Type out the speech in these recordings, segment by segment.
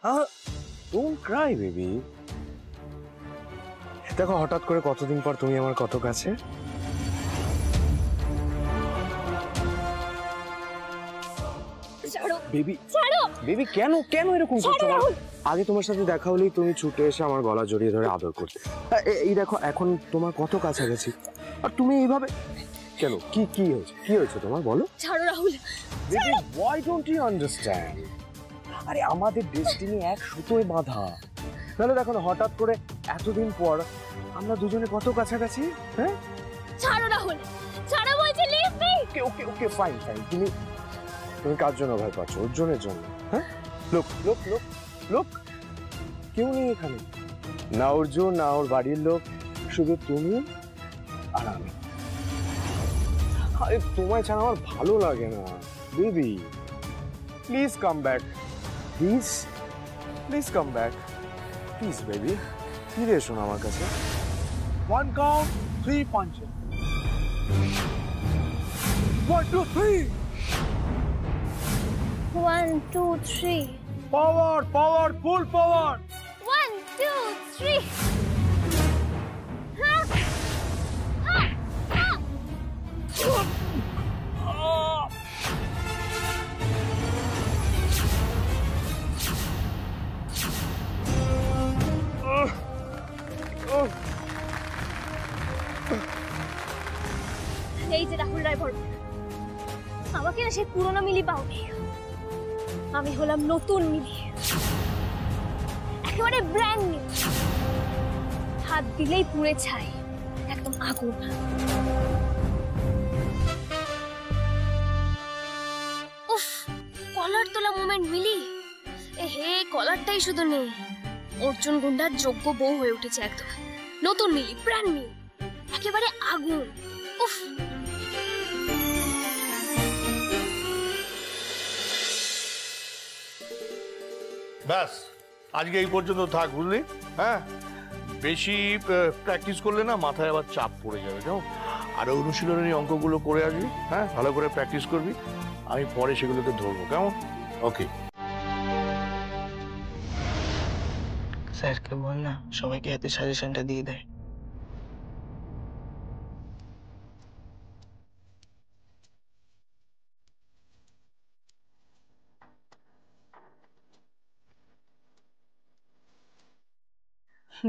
Don't Cry baby. দেখো হঠাৎ করে কতদিন পর তুমি আমার কত কাছে। বেবি বেবি কেন কেন এরকম করছো? আগে তোমার সাথে দেখা হলেই তুমি ছুটে এসে আমার গলা জড়িয়ে ধরে আদর করতে। এই দেখো এখন তোমার কত কাছাকাছি আর তুমি এইভাবে কেন? কি কি হয়েছে? কি হয়েছে তোমার বলো? ছাড়ো Rahul. Baby why don't you understand? আরে আমাদের ডেস্টিনি এক সুতোয় বাঁধা। তাহলে দেখো না হঠাৎ করে এতদিন পর আমরা দুজনে কত কাছাকাছি। হ্যাঁ ছাড়ো রাহুল, ছাড়ো বলছি, লিভ মি। ওকে ওকে ওকে ফাইন ফাইন। তুমি কার জন্য ভয় পাচ্ছ? অর্জুনের জন্য? হ্যাঁ লোক লোক লোক লোক কেউ নেই এখানে, না অর্জুন না ওর বাড়ির লোক, শুধু তুমি আর আমি। আরে তোমায় ছাড়া আমার ভালো লাগে না baby. Please come back, please please come back, please baby ফিরে এসো না আমার কাছে। 1 count 3 punches. 1 2 3. 1 2 3. Power, power, full power. 1 2 3. এই যে রাহুল রায় বর্মন, আমাকে না সেই পুরোনো মিলি পাওনি, আমি হলাম নতুন মিলি, একেবারে ব্র্যান্ড নিউ। হাত দিলেই পুড়ে ছাই, একদম আগুন। উফ, কলার তোলা মোমেন্ট মিলি। হে কলারটাই শুধু নেই, অর্জুন গুন্ডার যোগ্য বউ হয়ে উঠেছে একদম। নতুন মিলি, ব্র্যান্ড নিউ, একেবারে আগুন। উফ, ব্যাস আজকে এই পর্যন্ত থাক, বুঝলি? হ্যাঁ, বেশি প্র্যাকটিস করলে না মাথায় আবার চাপ পড়ে যাবে, কেমন? আর অনুশীলনের অঙ্কগুলো করে আসবি, হ্যাঁ, ভালো করে প্র্যাকটিস করবি, আমি পরে সেগুলোকে ধরবো, কেমন? ওকে। স্যারকে বল না সবাইকে হাতে সাজেশনটা দিয়ে দেয়।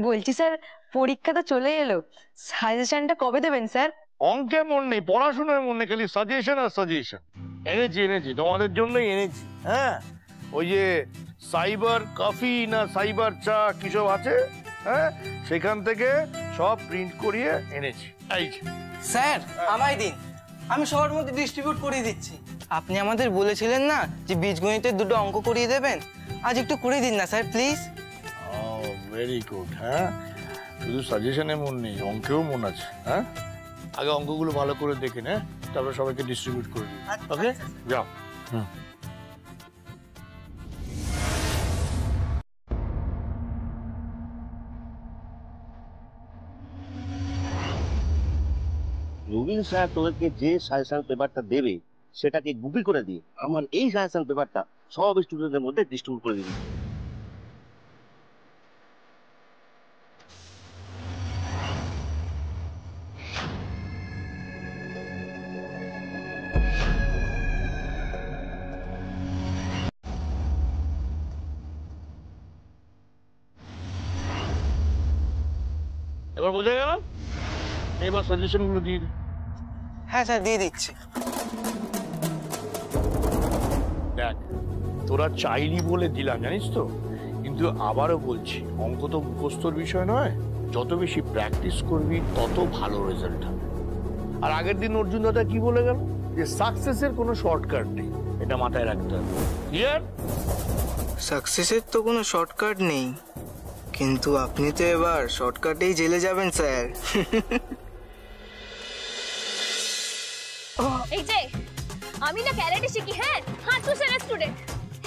বলছি স্যার পরীক্ষা তো চলে এলো, সাজেশনটা কবে দেবেন স্যার? অঙ্কে মন নেই, পড়াশোনায় মন নেই, খালি সাজেশন আর সাজেশন। এনেছি তোমাদের জন্যই এনেছি। হ্যাঁ, ওই যে সাইবার কফি না সাইবার চা কিসব আছে, হ্যাঁ, সেখান থেকে সব প্রিন্ট করিয়ে এনেছি। এই স্যার আমায় দিন, আমি সবার মধ্যে ডিস্ট্রিবিউট করিয়ে দিচ্ছি। আপনি আমাদের বলেছিলেন না যে বীজগণিতের দুটো অঙ্ক করিয়ে দেবেন, আজ একটু করে দিন না স্যার প্লিজ। Very good. হ্যাঁ, শুধু সাজেশনে মন নেই, অঙ্কেও মন আছে। হ্যাঁ, আগে অঙ্কগুলো ভালো করে দেখে নে, তারপরে সবাইকে ডিস্ট্রিবিউট করে দিন। ওকে, যাও। রবিন স্যার তোদেরকে যে সাজেশন পেপারটা দেবে সেটাকে গুগল করে দিয়ে আমার এই সাজেশন পেপারটা সব স্টুডেন্টদের মধ্যে ডিস্ট্রিবিউট করে দিবি। এবার বোঝা গেল? এবার সাজেশনগুলো দিয়ে দে। হ্যাঁ স্যার দিয়ে দিচ্ছি। দেখ, তোরা চাইনি বলে দিলাম, জানিস তো, কিন্তু আবারও বলছি, অঙ্ক তো মুখস্থর বিষয় নয়, যত বেশি প্র্যাকটিস করবি তত ভালো রেজাল্ট হবে। আর আগের দিন অর্জুন দাদা কি বলে গেল, যে সাকসেসের কোনো শর্টকাট নেই, এটা মাথায় রাখতে হবে। ক্লিয়ার? সাকসেসের তো কোনো শর্টকাট নেই, কিন্তু আপনি তো এবার শর্টকাটেই জেলে যাবেন স্যার। এই যে আমি না ক্যারাটে শিখি, হ্যাঁ, হাঁটু সেরা স্টুডেন্ট,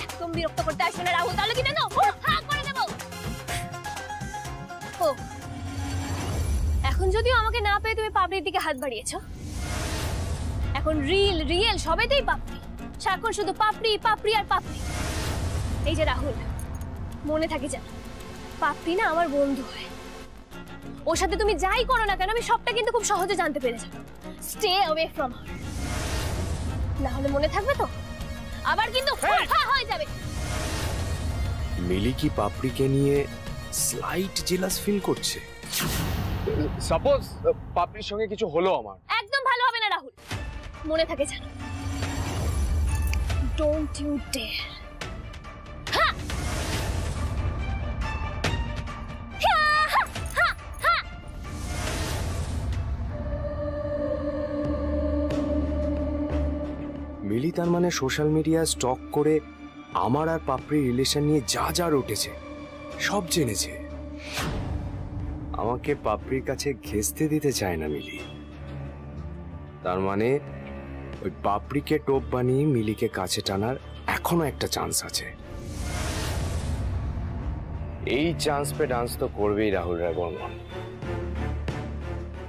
একদম বিরক্ত করতে আসবে না রাহুল, তাহলে কি জানো হ্যাঁ করে দেবো। ও এখন যদিও আমাকে না পেয়ে তুমি পাপড়ির দিকে হাত বাড়িয়েছো, এখন রিয়েল সবেতেই পাপড়ি, সারাক্ষণ শুধু পাপড়ি পাপড়ি আর পাপড়ি। এই যে রাহুল, মনে থাকে যেন পাপড়ি না আমার বন্ধু হয়। ওর সাথে তুমি যাই করো না কেন আমি সবটা কিন্তু খুব সহজে জানতে পেরে যাবো। স্টে অ্যাওয়ে ফ্রম হার, না হলে মনে থাকবে তো আবার কিন্তু হয়ে যাবে। মিলি কি পাপড়িকে নিয়ে স্লাইট জেলাস ফিল করছে? সাপোজ পাপড়ির সঙ্গে কিছু হলো আমার, একদম ভালো হবে না রাহুল, মনে থাকে যেন। Don't you dare. মিলি তার মানে সোশ্যাল মিডিয়া স্টক করে আমার আর পাপড়ির রিলেশন নিয়ে যা যা উঠেছে সব জেনেছে। আমাকে পাপড়ির কাছে ঘেঁষতে দিতে চায় না মিলি। তার মানে ওই পাপড়িকে টোপ বানিয়ে মিলিকে কাছে টানার এখনো একটা চান্স আছে। এই চান্স পে ডান্স তো করবেই রাহুল রায় বর্মন।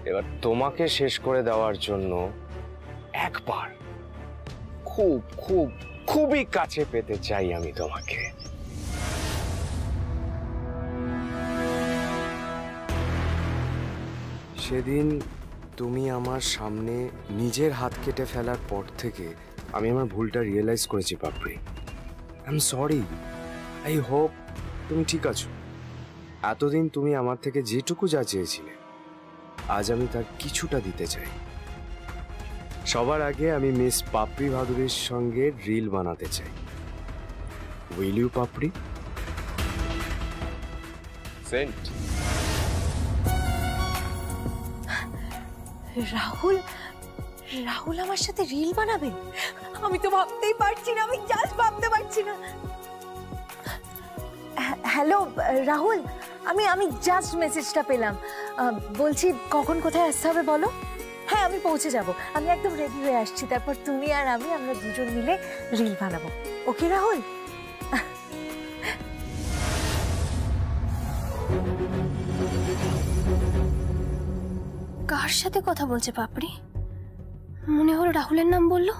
এবার তোমাকে শেষ করে দেওয়ার জন্য একবার খুব খুব খুবই কাছে পেতে চাই আমি তোমাকে। সেদিন তুমি আমার সামনে নিজের হাত কেটে ফেলার পর থেকে আমি আমার ভুলটা রিয়েলাইজ করেছি Papri. I am sorry. I hope তুমি ঠিক আছো। এতদিন তুমি আমার থেকে যেটুকু যা চেয়েছিলে আজ আমি তার কিছুটা দিতে চাই। সবার আগে আমি মিস পাপড়ি ভাদুরীর সঙ্গে রিল বানাতে চাই। উইল ইউ পাপড়ি? সেন্ট। রাহুল, রাহুল আমার সাথে রিল বানাবে? আমি তো ভাবতেই পারছি না, আমি জাস্ট ভাবতে পারছি না। হ্যালো রাহুল, আমি জাস্ট মেসেজটা পেলাম। বলছি কখন কোথায় আসতে হবে বলো? হ্যাঁ আমি পৌঁছে যাব, আমি একদম রেডি হয়ে আসছি। তারপর তুমি আর আমরা দুজন মিলে রিল বানাবো। ওকে রাহুল? কার সাথে কথা বলছে পাপড়ি? মনে হলো রাহুলের নাম বললো।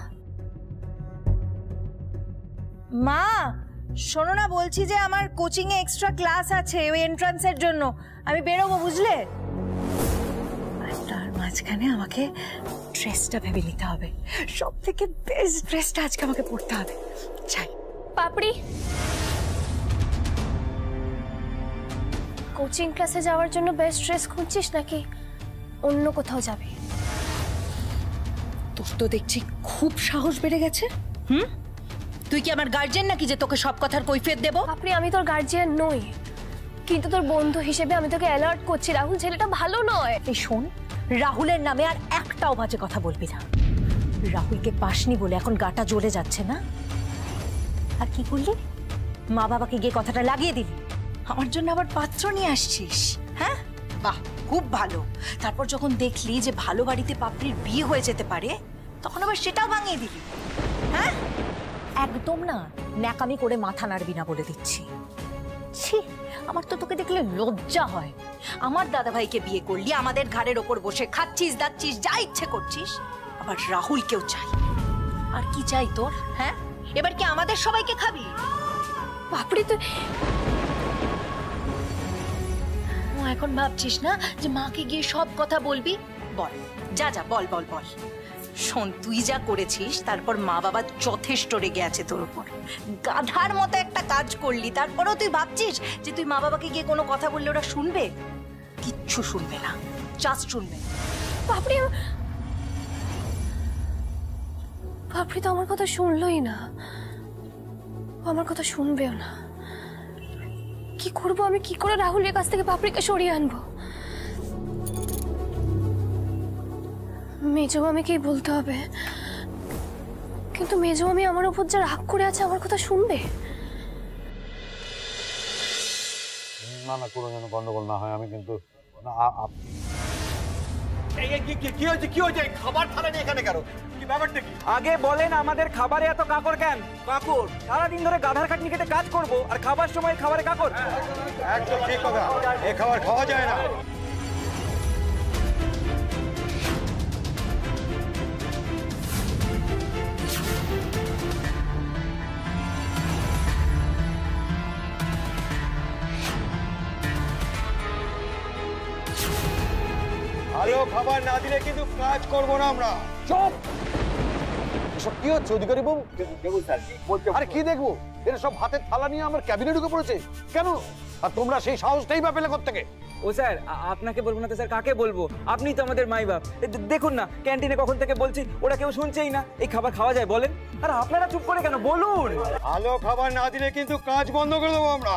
মা শোনো না, বলছি যে আমার কোচিং এ এক্সট্রা ক্লাস আছে ওই এন্ট্রান্সের জন্য, আমি বেরোবো বুঝলে। আর তার মাঝখানে আমাকে ড্রেসটা ভেবে নিতে হবে, সব থেকে বেস্ট ড্রেসটা আজকে আমাকে পরতে হবে। চাই। পাপড়ি, কোচিং ক্লাসে যাওয়ার জন্য বেস্ট ড্রেস খুঁজছিস নাকি অন্য কোথাও যাবি? তোর তো দেখছি খুব সাহস বেড়ে গেছে। তুই কি আমার গার্জিয়ান নাকি যে তোকে সব কথার কৈফিয়ত দেব? পাপড়ি, আমি তোর গার্জিয়ান নই, কিন্তু তোর বন্ধু হিসেবে আমি তোকে অ্যালার্ট করছি, রাহুল ছেলেটা ভালো নয়। এই শোন, রাহুলের নামে আর একটাও বাজে কথা বলবি না। রাহুলকে পাসনি বলে এখন গাটা জ্বলে যাচ্ছে না? আর কি করলি? মা বাবাকে গিয়ে কথাটা লাগিয়ে দিলি, আমার জন্য আবার পাত্র নিয়ে আসছিস। হ্যাঁ বাহ, খুব ভালো। তারপর যখন দেখলি যে ভালো বাড়িতে পাপড়ির বিয়ে হয়ে যেতে পারে তখন আবার সেটাও ভাঙিয়ে দিলি। হ্যাঁ একদম না, ন্যাকামি করে মাথা নাড়বি না বলে দিচ্ছি। ছি, আমার তো তোকে দেখলে লজ্জা হয়। আমার দাদাভাইকে বিয়ে করলি, আমাদের ঘাড়ের ওপর বসে খাচ্ছিস দাচ্ছিস যা ইচ্ছে করছিস, আবার রাহুলকেও চাই। আর কি চাই তোর? হ্যাঁ এবার কি আমাদের সবাইকে খাবি? পাপড়ি তুই এখন ভাবছিস না যে মাকে গিয়ে সব কথা বলবি? বল, যা যা বল বল বল। শোন, তুই যা করেছিস তারপর মা বাবা যথেষ্ট রেগে আছে তোর উপর। গাধার মতো একটা কাজ করলি, তারপরেও তুই ভাবছিস যে তুই মা বাবাকে গিয়ে কোনো কথা বললে ওরা শুনবে? কিচ্ছু শুনবে না, জাস্ট শুনবে। পাপড়ি, পাপড়ি তো আমার কথা শুনলোই না, আমার কথা শুনবেও না। কি করবো আমি? কি করে রাহুলের কাছ থেকে পাপড়িকে সরিয়ে আনবো? মেজো মামিকেই বলতে হবে, কিন্তু মেজো মামি আমার উপর যা রাগ করে আছে আমার কথা শুনবে? না না, কোনো যেন গন্ডগোল না হয়। আমি কিন্তু কি হয়েছে? খাবার থালা নেই এখানে কেন? কি ব্যাপারটা কি? আগে বলেন আমাদের খাবারে এত কাকর কেন? কাকর সারাদিন ধরে গাধার খাটনি খেতে কাজ করব আর খাবার সময় খাবারে কাকর? একদম ঠিক কথা, এই খাবার খাওয়া যায় না। ভালো খাবার না দিলে কিন্তু কাজ করবো না আমরা। চুপ! এসব কি হচ্ছে অধিকারী বাবু? আরে কি দেখবো? এরা সব হাতের থালা নিয়ে আমার ক্যাবিনে ঢুকে পড়েছে কেন? আর তোমরা সেই সাহসটাই বা পেলে কোত্থেকে? ও স্যার, আপনাকে বলবো না তো স্যার কাকে বলবো? আপনিই তো আমাদের মাই বাপ। দেখুন না, ক্যান্টিনে কখন থেকে বলছি, ওরা কেউ শুনছেই না। এই খাবার খাওয়া যায় বলেন? আর আপনারা চুপ করে কেন, বলুন। ভালো খাবার না দিলে কিন্তু কাজ বন্ধ করে দেবো আমরা।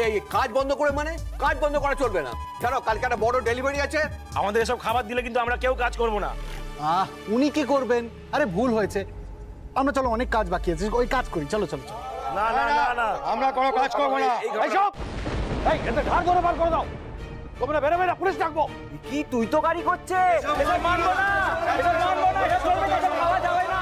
এই কাজ বন্ধ করে মানে? কাজ বন্ধ করা চলবে না। কেন, কালকে একটা বড় ডেলিভারি আছে। আমাদের এসব খাবার দিলে কিন্তু আমরা কেউ কাজ করবো না। উনি কি করবেন? আরে ভুল হয়েছে, আমরা চলো অনেক কাজ বাকি আছে, ওই কাজ করি। চলো চলো চলো। না না না না, আমরা কোনো কাজ করবো না। এইসব এই এদের ঘাড় ধরে বার করে দাও। তোমরা বেরোবে না, পুলিশ ডাকবো। কি তুই তো গাড়ি করছে? এসব মানবো না, এসব মানবো না, এসব চলবে না, এসব খাওয়া যাবে না।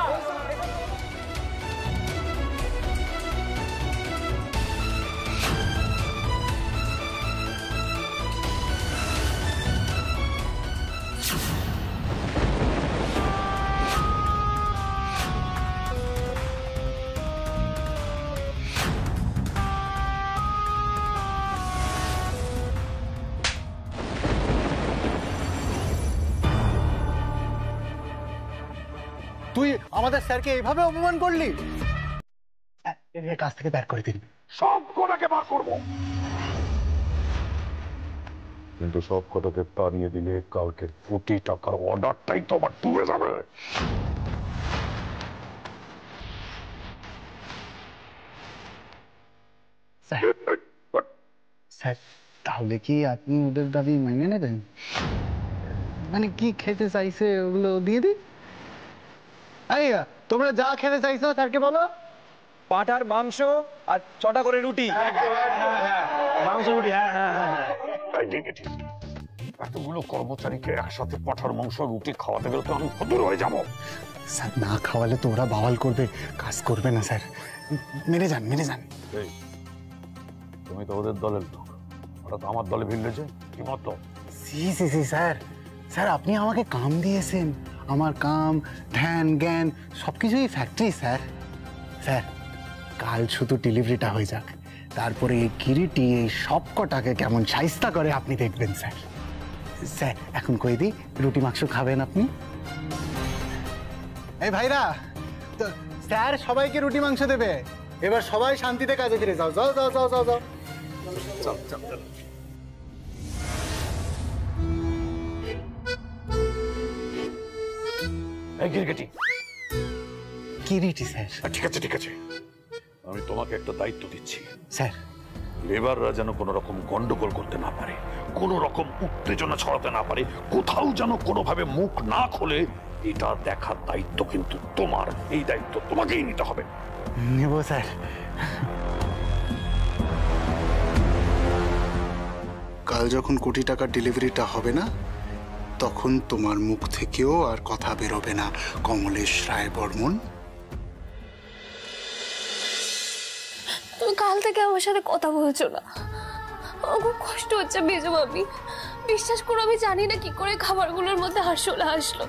তুই আমাদের স্যারকে এইভাবে অপমান করলি? এর কাছ থেকে বের করে দিন। সব কটাকে বার করবো। কিন্তু সব কটাকে তাড়িয়ে দিলে কালকে কোটি টাকার অর্ডারটাই তো আবার ডুবে যাবে। স্যার, তাহলে কি আপনি ওদের দাবি মেনে নেবেন? মানে কি খেতে চাইছে ওগুলো দিয়ে দিন। এই তোমরা যা খেতে চাইছো স্যারকে বলো। পাঁঠার মাংস আর 6টা করে রুটি। মাংস রুটি, হ্যাঁ হ্যাঁ হ্যাঁ। এতগুলো কর্মচারীকে একসাথে পাঠার মাংস রুটি খাওয়াতে গেলে তো আমি ফতুর হয়ে যাবো। স্যার, না খাওয়ালে তো ওরা বাওয়াল করবে, কাজ করবে না স্যার। মেরে যান, মেরে যান। তুমি তো ওদের দলের লোক, ওরা তো আমার দলে ভিড়েছে। কি মত? সি সি সি স্যার, স্যার আপনি আমাকে কাম দিয়েছেন। আমার কাম, ধ্যান, জ্ঞান সবকিছুই ফ্যাক্টরি স্যার। স্যার, কাল শুধু ডেলিভারিটা হয়ে যাক, তারপরে এই কিরিটি এই সব কটাকে কেমন শাইস্তা করে আপনি দেখবেন স্যার। স্যার এখন কই দিই, রুটি মাংস খাবেন আপনি? এই ভাইরা, তো স্যার সবাইকে রুটি মাংস দেবে। এবার সবাই শান্তিতে কাজে ফিরে যাও। যাও যাও যাও যাও যাও। চল চল চল। এই গিরগিটি। কিরিটি স্যার। ঠিক আছে ঠিক আছে, আমি তোমাকে একটা দায়িত্ব দিচ্ছি। স্যার, লেবাররা যেন কোনো রকম গন্ডগোল করতে না পারে, কোনো রকম উত্তেজনা ছড়াতে না পারে, কোথাও যেন কোনোভাবে মুখ না খোলে, এটা দেখার দায়িত্ব কিন্তু তোমার। এই দায়িত্ব তোমাকেই নিতে হবে। নেব স্যার। কাল যখন কোটি টাকার ডেলিভারিটা হবে না, তখন তোমার মুখ থেকেও আর কথা বেরোবে না কমলেশ রায় বর্মন। তুমি কাল থেকে আমার সাথে কথা বলছো না, আমার খুব কষ্ট হচ্ছে মেজো মামি। বিশ্বাস করো, আমি জানি না কি করে খাবারগুলোর মধ্যে আরশোলা আসলো,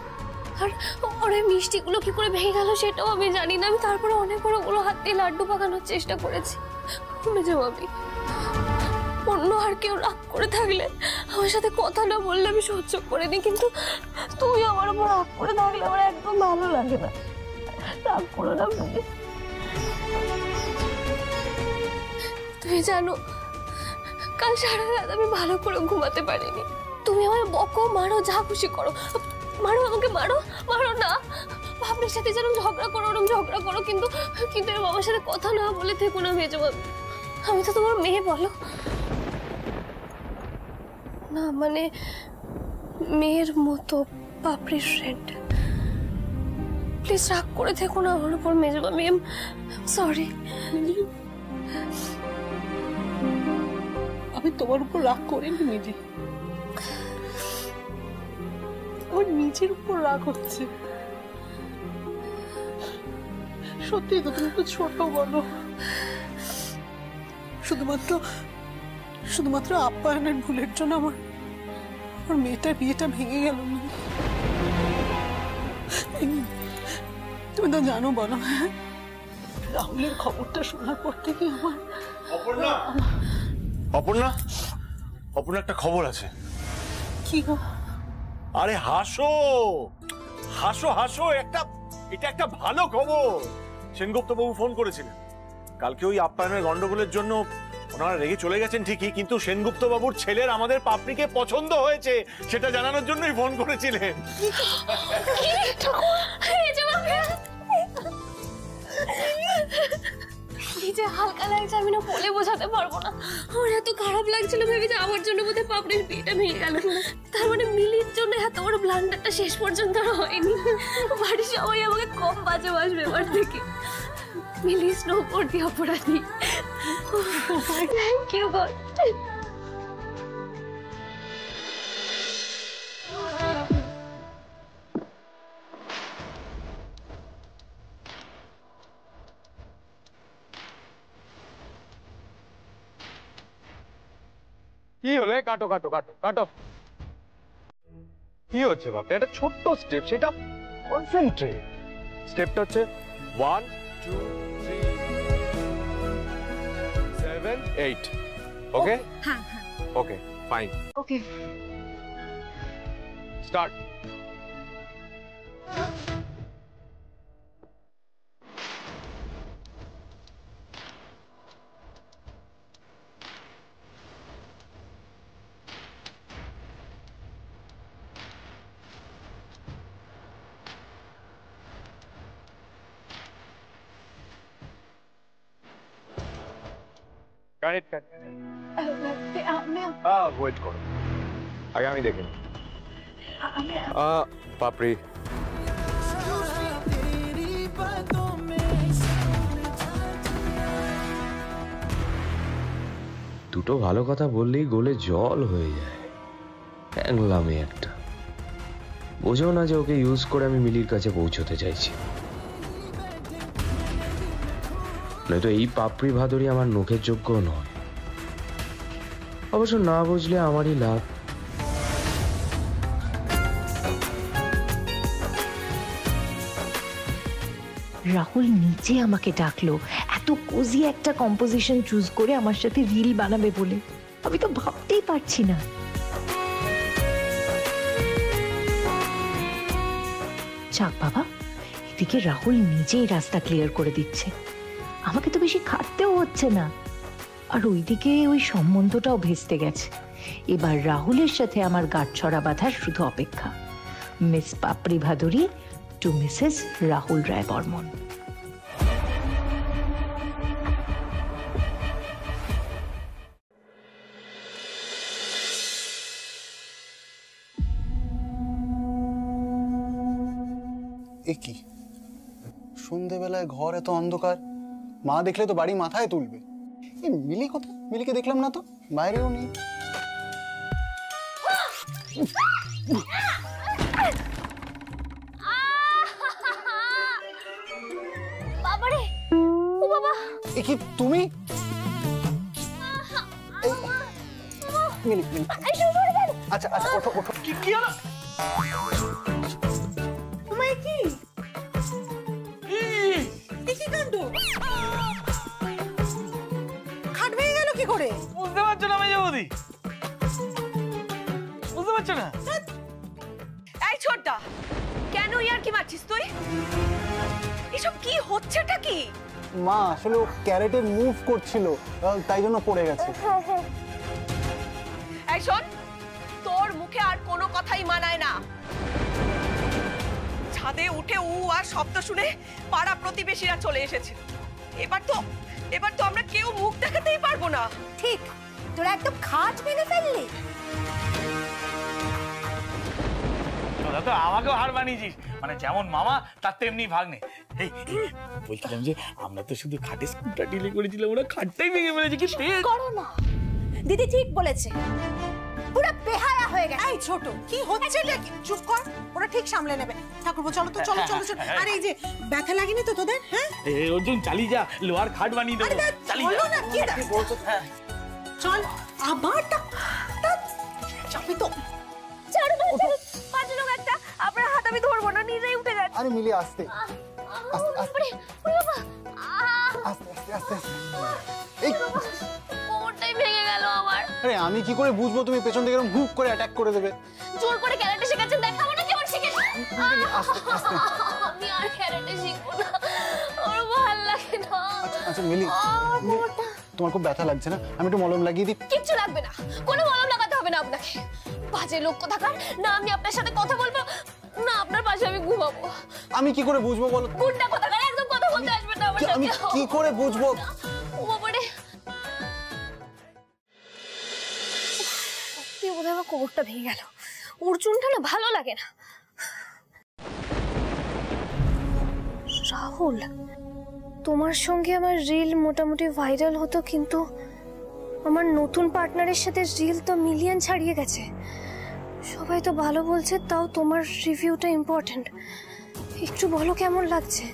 আর ওরে মিষ্টিগুলো কি করে ভেঙে গেল সেটাও আমি জানি না। আমি তারপরে অনেক বড়গুলো হাত দিয়ে লাড্ডু পাকানোর চেষ্টা করেছি। মেজো মামি, অন্য আর কেউ রাগ করে থাকলে, আমার সাথে কথা না বললে আমি সহ্য করে নি, কিন্তু তুমি আমার উপর রাগ করে থাকলে আমার একদম ভালো লাগে না। রাগ করো না প্লিজ। তুমি জানো, কাল সারা রাত আমি ভালো করে ঘুমাতে পারিনি। তুমি আমায় বকো, মারো, যা খুশি করো, মারো আমাকে, মারো মারো না। ভাবনার সাথে যেরকম ঝগড়া করো ওরকম ঝগড়া করো, কিন্তু কিন্তু এর বাবার সাথে কথা না বলে থেকো না মেজো মামি। আমি তো তোমার মেয়ে, বলো না, মানে মেয়ের মতো বাপরের ফ্রেন্ড। প্লিজ রাগ করে থেকো না আমার উপর মেজো মামি। সরি। আমি তোমার উপর রাগ করিনি নিজে, আমার নিজের উপর রাগ হচ্ছে। সত্যি তো, তুমি একটু ছোট বলো। শুধুমাত্র আপ্যায়নের ভুলের জন্য আমার মেয়েটার বিয়েটা ভেঙে গেল। তুমি তো জানো, বলো, হ্যাঁ, রাহুলের খবরটা শোনার পর থেকে আমার। অপর্ণা, অপর্ণা, অপর্ণা, একটা খবর আছে। কি গো? আরে হাসো হাসো হাসো, এটা একটা ভালো খবর। সেনগুপ্ত বাবু ফোন করেছিলেন কালকে, ওই আপ্যায়নের গন্ডগোলের জন্য ওনারা রেগে চলে গেছেন ঠিকই, কিন্তু সেনগুপ্ত বাবুর ছেলের আমাদের পাপড়িকে পছন্দ হয়েছে সেটা জানানোর জন্যই ফোন করেছিলেন। যে হালকা লাগছে আমি না বলে বোঝাতে পারবো না। আমার এত খারাপ লাগছিল ভেবে যে আমার জন্য বোধহয় পাপড়ির বিয়েটা ভেঙে গেল। তার মানে মিলির জন্য এত বড় ব্লান্ডারটা শেষ পর্যন্ত আর হয়নি। বাড়ির সবাই আমাকে কম বাজে বাসবে এবার থেকে। মিলি স্নোপর্দি অপরাধী। Thank you God. কি হলে? কাটো কাটো কাটো কাটো। কি হচ্ছে বাপ? এটা ছোট্ট স্টেপ, সেটা কনসেন্ট্রেট। স্টেপটা হচ্ছে 1 2 3 7 8। ওকে? হ্যাঁ হ্যাঁ। ওকে, ফাইন। ওকে। স্টার্ট। কাট কাট। ওয়েট করো, আগে আমি দেখি। পাপড়ি, দুটো ভালো কথা বললেই গোলে জল হয়ে যায়। অ্যাংলামি একটা, বোঝো না যে ওকে ইউজ করে আমি মিলির কাছে পৌঁছতে চাইছি। নয়তো এই পাপড়ি ভাদুরী আমার নখের যোগ্য নয়। অবশ্য না বুঝলে আমারই লাভ। রাহুল নিজে আমাকে ডাকলো এত কোজি একটা কম্পোজিশন চুজ করে আমার সাথে রিল বানাবে বলে। আমি তো ভাবতেই পারছি না। যাক বাবা, এদিকে রাহুল নিজেই রাস্তা ক্লিয়ার করে দিচ্ছে, আমাকে তো বেশি খাটতেও হচ্ছে না। আর ওইদিকে ওই সম্বন্ধটাও ভেস্তে গেছে। এবার রাহুলের সাথে আমার গাঁটছড়া বাঁধার শুধু অপেক্ষা। Miss papdi Bhaduri to Mrs Rahul Roy Barman. এ কি সন্ধেবেলায় ঘর এত অন্ধকার, মা দেখলে তো বাড়ি মাথায় তুলবে। এই মিলি কোথায়? মিলিকে দেখলাম না তো, বাইরেও নেই। বাবারে, ও বাবা, এ কি তুমি? মিলি মিলি, আচ্ছা আচ্ছা, ওঠো ওঠো। কি হলো? খাট ভেঙে গেল কি করে? বুঝতে পারছো না মেজে বৌদি? বুঝতে পারছো না? এই ছোটটা, কেন ইয়ার কি মারছিস তুই? এসব কি হচ্ছেটা কি? মা আসলে ও ক্যারেটের মুভ করছিল, তাই জন্য পড়ে গেছে। এই শোন, তোর মুখে আর কোনো কথাই মানায় না। ছাদে উঠে উ আর শব্দ শুনে পাড়া প্রতিবেশীরা চলে এসেছে। এবার তো আমরা কেউ মুখ দেখাতেই পারবো না। ঠিক, তোরা একদম খাট ভেঙে ফেললি। তোরা তো আমাকেও হার বানিয়েছিস, মানে যেমন মামা তার তেমনি ভাগ্নে। এই বলছিলাম যে আমরা তো শুধু খাটে স্কুপটা ডিলে করেছিলাম, ওরা খাটটাই ভেঙে ফেলেছে। কি করো না, দিদি ঠিক বলেছে, পুরো বেহায়া হয়ে গেছে। এই ছোট, কি হচ্ছে নাকি? চুপ কর, ওরা ঠিক সামলে নেবে। ঠাকুরপো চলো তো, চলো চলো চলো। আর এই যে ব্যথা লাগেনি তো তোদের? হ্যাঁ অর্জুন, চালিয়ে যা, লোহার খাট বানিয়ে দেবো। চলো না, কি চল আবার চাপি তো। ছাড়ো না, ছাড়ো, পাঁচজন লোক একটা, আপনার হাত আমি ধরবো না, নিজেই উঠে যাচ্ছে। আরে মিলি, আস্তে আস্তে আস্তে বাবা, আস্তে আস্তে আস্তে। এই কোমরটাই ভেঙে গেল আমার। আরে আমি কি করে বুঝবো তুমি পেছন থেকে এরকম হুক করে অ্যাটাক করে দেবে? জোর করে ক্যারাটে শেখাচ্ছেন, দেখাবো না কেমন শিখেছি। আস্তে আস্তে। আমি আর ক্যারাটে শিখবো না, আমার ভালো লাগে না। আচ্ছা মিলি, তোমার খুব ব্যথা লাগছে না? আমি একটু মলম লাগিয়ে দিই। কিচ্ছু লাগবে না, কোনো মলম লাগাতে হবে না আপনাকে। বাজে লোক কোথাকার, না আমি আপনার সাথে কথা বলবো, না আপনার পাশে আমি ঘুমাবো। আমি কি করে বুঝবো বলো? গুন্ডা কোথাকার, একদম কথা বলতে আসবে না আমার সাথে। আমি কি করে বুঝবো? ও বাবারে, বোধহয় আমার কোমরটা ভেঙে গেল। অর্জুনটা না ভালো লাগে না। রাহুল, তোমার সঙ্গে আমার রিল মোটামুটি ভাইরাল হতো, কিন্তু আমার নতুন পার্টনারের সাথে রিল তো মিলিয়ন ছাড়িয়ে গেছে। সবাই তো ভালো বলছে, তাও তোমার রিভিউটা ইম্পর্টেন্ট। একটু বলো কেমন লাগছে?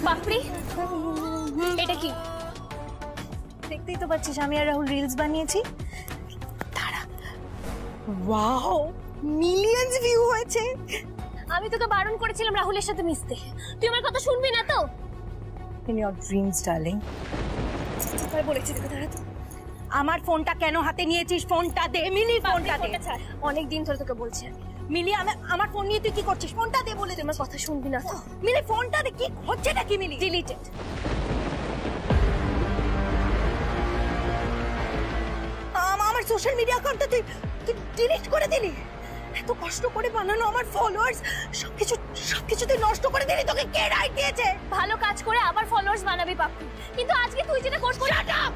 বাপরি, এটা কি? দেখতেই তো পাচ্ছিস আমি আর রাহুল রিলস বানিয়েছি। তারা ওয়াও, মিলিয়নস ভিউ হয়েছে। আমি তোকে বারণ করেছিলাম রাহুলের সাথে মিশতে, তুই আমার কথা শুনবি না তো? In your dreams darling. তাই বলেছি তোকে, দাঁড়া তো। আমার ফোনটা কেন হাতে নিয়েছিস? ফোনটা দে মিলি, ফোনটা দে। অনেক দিন ধরে তোকে বলছি আমি। মিলি, আমার ফোন নিয়ে তুই কি করছিস? ফোনটা দে বলে। আমার কথা শুনবি না তো? মিলি ফোনটা দে। কি হচ্ছে নাকি মিলি? ডিলিটেড। আমার সোশ্যাল মিডিয়া অ্যাকাউন্টটা তুই ডিলিট করে দিলি? এত কষ্ট করে বানানো আমার ফলোয়ার্স সবকিছু তুই নষ্ট করে দিলি। তোকে কে রাইট দিয়েছে? ভালো কাজ করে আবার ফলোয়ার্স বানাবি পাপ্পু, কিন্তু আজকে তুই যেটা করছিস। Shut up!